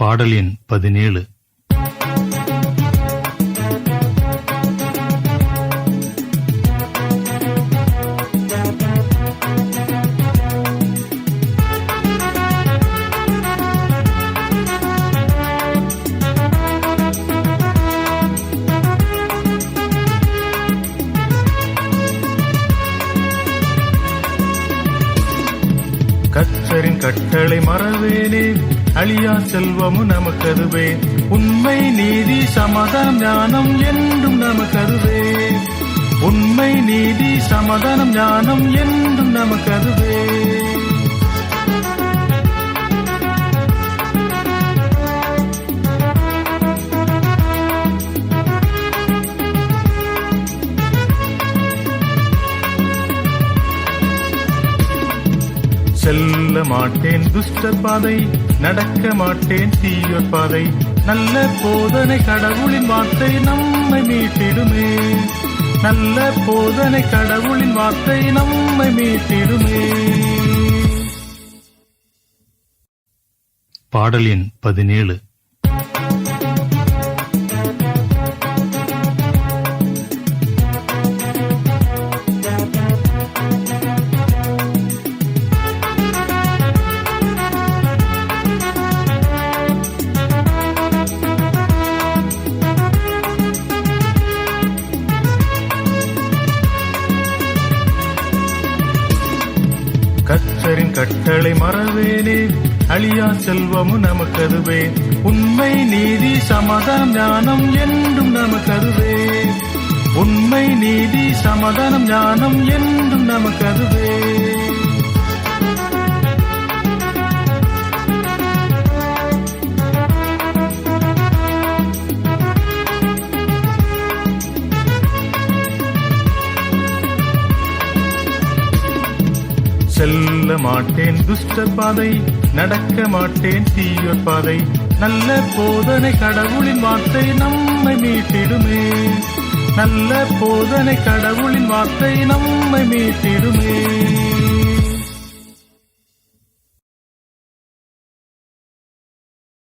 பாடல் எண் 17. கர்த்தரின் கட்டளை மறவேனே, அழியா செல்வமும் நமக்கதுவே. உண்மை நீதி சமாதானம் ஞானம் என்றும் நமக்கதுவே. உண்மை நீதி சமாதானம் ஞானம் என்றும் நமக்கதுவே. செல்ல மாட்டேன் துஷ்டர் பாதை, நடக்க மாட்டேன் தீயோர் பாதை. நல்ல போதனை கடவுளின் வார்த்தை நம்மை மீட்டிடுமே. நல்ல போதனை கடவுளின் வார்த்தை நம்மை மீட்டிடுமே. பாடல் எண் 17. கர்த்தரின் கட்டளை மறவேனே, அழியா செல்வமும் நமக்கதுவே. உண்மை நீதி சமாதானம் ஞானம் என்றும் நமக்கதுவே. உண்மை நீதி சமாதானம் ஞானம் என்றும் நமக்கதுவே. செல்ல மாட்டேன் துஷ்டர் பாதை, நடக்க மாட்டேன் தீயோர் பாதை. நல்ல போதனை கடவுளின் வார்த்தை நம்மை மீட்டிடுமே. நல்ல போதனை கடவுளின் வார்த்தை நம்மை மீட்டிடுமே.